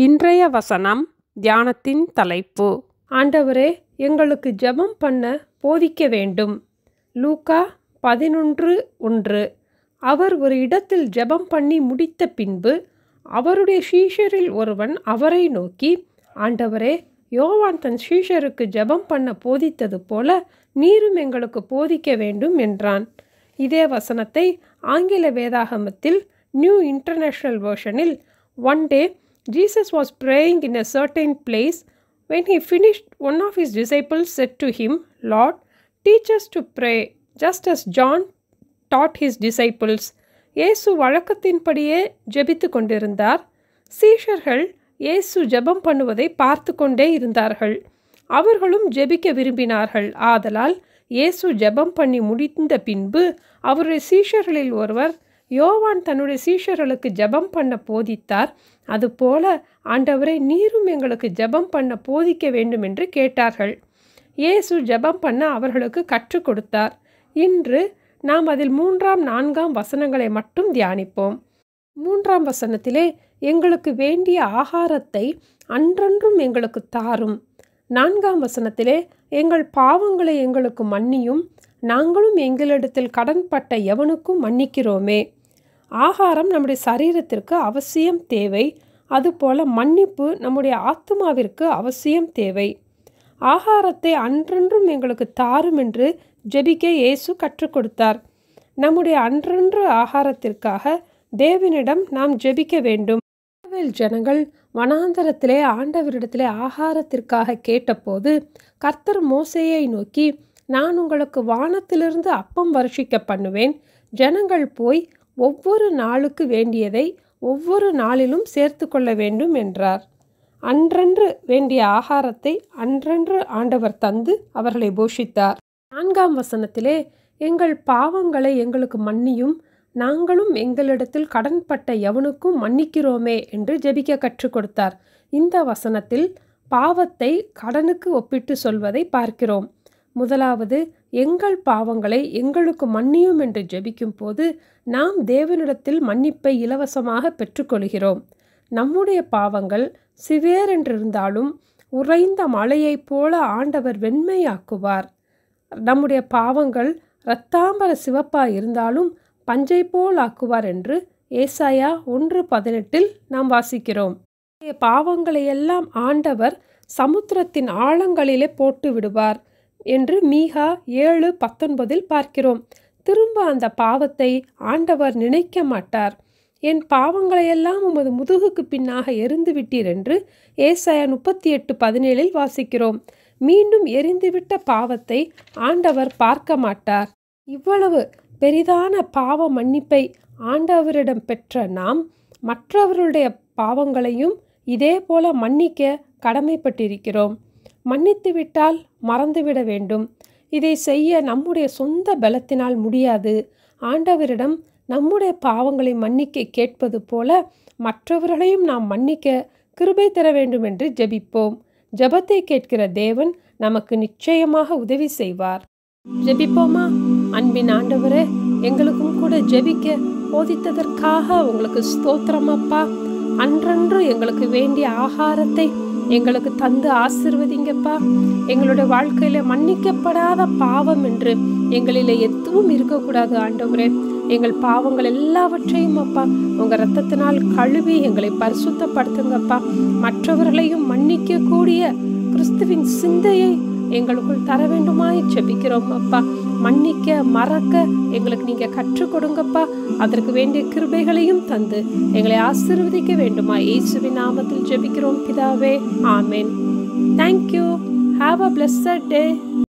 இன்றைய வசனம் தியானத்தின் தலைப்பு. ஆண்டவரே, எங்களுக்கு ஜெபம் பண்ண போதிக்க வேண்டும். லூக்கா 11:1. அவர் ஒரு இடத்தில் ஜெபம் பண்ணி முடித்த பின்பு அவருடைய சீஷரில் ஒருவன் அவரை நோக்கி, ஆண்டவரே, யோவான் தன் சீஷருக்கு ஜெபம் பண்ண போதித்தது போல நீரும் எங்களுக்கு போதிக்க வேண்டும் என்றான். இதே வசனத்தை ஆங்கில வேதாகமத்தில் நியூ இன்டர்நேஷனல் வெர்ஷனில், one day Jesus was praying in a certain place. When he finished, one of his disciples said to him, Lord, teach us to pray, just as John taught his disciples. இயேசு வழக்கத்தின்படியே ஜெபித்து கொண்டிருந்தார். சீஷர்கள் இயேசு ஜெபம் பண்ணுவதை பார்த்து கொண்டே இருந்தார்கள். அவர்களும் ஜெபிக்க விரும்பினார்கள். ஆதலால் இயேசு ஜெபம் பண்ணி முடிந்த பின்பு அவருடைய சீஷர்களில் ஒருவர், யோவான் தன்னுடைய சீஷர்களுக்கு ஜெபம் பண்ண போதித்தார், அதுபோல ஆண்டவரே, நீரும் எங்களுக்கு ஜெபம் பண்ண போதிக்க வேண்டும் என்று கேட்டார்கள். இயேசு ஜெபம் பண்ண அவர்களுக்கு கற்றுக் கொடுத்தார். இன்று நாம் அதில் 3, 4 வசனங்களை மட்டும் தியானிப்போம். 3 வசனத்திலே, எங்களுக்கு வேண்டிய ஆகாரத்தை அன்றன்றும் எங்களுக்கு தாரும். 4 வசனத்திலே, எங்கள் பாவங்களை எங்களுக்கு மன்னியும், நாங்களும் எங்களிடத்தில் கடன்பட்ட எவனுக்கும் மன்னிக்கிறோமே. ஆகாரம் நம்முடைய சரீரத்திற்கு அவசியம் தேவை. அதுபோல மன்னிப்பு நம்முடைய ஆத்துமாவிற்கு அவசியம் தேவை. ஆகாரத்தை அன்றன்றும் எங்களுக்கு தாரும் என்று ஜெபிக்க இயேசு கற்றுக் கொடுத்தார். நம்முடைய அன்றன்று ஆகாரத்திற்காக தேவனிடம் நாம் ஜெபிக்க வேண்டும். இஸ்ரவேல் ஜனங்கள் வனாந்தரத்திலே ஆண்டவரிடத்திலே ஆகாரத்திற்காக கேட்டபோது கர்த்தர் மோசேயை நோக்கி, நான் உங்களுக்கு வானத்திலிருந்து அப்பம் வருஷிக்க பண்ணுவேன். ஜனங்கள் போய் ஒவ்வொரு நாளுக்கு வேண்டியதை ஒவ்வொரு நாளிலும் சேர்த்து கொள்ள வேண்டும் என்றார். அன்றன்று வேண்டிய ஆகாரத்தை அன்றன்று ஆண்டவர் தந்து அவர்களை போஷித்தார். 4 வசனத்திலே, எங்கள் பாவங்களை எங்களுக்கு மன்னியும், நாங்களும் எங்களிடத்தில் கடன்பட்ட எவனுக்கும் மன்னிக்கிறோமே என்று ஜெபிக்க கற்றுக் கொடுத்தார். இந்த வசனத்தில் பாவத்தை கடனுக்கு ஒப்பிட்டு சொல்வதை பார்க்கிறோம். முதலாவது, எங்கள் பாவங்களை எங்களுக்கு மன்னியும் என்று ஜெபிக்கும் போது நாம் தேவனிடத்தில் மன்னிப்பை இலவசமாக பெற்றுக்கொள்கிறோம். நம்முடைய பாவங்கள் சிவேரென்றிருந்தாலும் உறைந்த மழையைப் போல ஆண்டவர் வெண்மையாக்குவார். நம்முடைய பாவங்கள் இரத்தாம்பர சிவப்பாய் இருந்தாலும் பஞ்சை போல் ஆக்குவார் என்று ஏசாயா 1:18 நாம் வாசிக்கிறோம். பாவங்களையெல்லாம் ஆண்டவர் சமுத்திரத்தின் ஆழங்களிலே போட்டு விடுவார் என்று மீகா 7:19 பார்க்கிறோம். திரும்ப அந்த பாவத்தை ஆண்டவர் நினைக்க மாட்டார். என் பாவங்களையெல்லாம் உமது முதுகுக்கு பின்னாக எரிந்து விட்டீர் என்று ஏசாயா 38:17 வாசிக்கிறோம். மீண்டும் எரிந்துவிட்ட பாவத்தை ஆண்டவர் பார்க்க மாட்டார். இவ்வளவு பெரிதான பாவ மன்னிப்பை ஆண்டவரிடம் பெற்ற நாம் மற்றவர்களுடைய பாவங்களையும் இதே போல மன்னிக்க கடமைப்பட்டிருக்கிறோம். மன்னித்துவிட்டால் மறந்துவிட வேண்டும். இதை செய்ய நம்முடைய சொந்த பலத்தினால் முடியாது. ஆண்டவரிடம் நம்முடைய பாவங்களை மன்னிக்க கேட்பது போல மற்றவர்களையும் நாம் மன்னிக்க கிருபை தர வேண்டும் என்று ஜெபிப்போம். ஜெபத்தை கேட்கிற தேவன் நமக்கு நிச்சயமாக உதவி செய்வார். ஜெபிப்போமா? அன்பின் ஆண்டவரே, எங்களுக்கும் கூட ஜெபிக்க போதித்ததற்காக உங்களுக்கு ஸ்தோத்திரம் அப்பா. அன்றன்று எங்களுக்கு வேண்டிய ஆகாரத்தை எங்களுக்கு தந்து ஆசீர்வதிங்கப்பா. எங்களுடைய வாழ்க்கையில மன்னிக்கப்படாத பாவம் என்று எங்களிலே எதுவும் இருக்கக்கூடாது ஆண்டவரே. எங்கள் பாவங்கள் எல்லாவற்றையும் அப்பா உங்க இரத்தத்தினால் கழுவி எங்களை பரிசுத்தப்படுத்துங்கப்பா. மற்றவர்களையும் மன்னிக்க கூடிய கிறிஸ்துவின் சிந்தையை எங்களுக்குள் தர வேண்டுமாய் ஜெபிக்கிறோம் அப்பா. மன்னிக்க மறக்க எங்களுக்கு நீங்க கற்றுக் கொடுங்கப்பா. அதற்கு வேண்டிய கிருபைகளையும் தந்து எங்களை ஆசீர்வதிக்க வேண்டுமா இயேசுவின் நாமத்தில் ஜெபிக்கிறோம் பிதாவே. ஆமென். Thank you. Have a blessed day.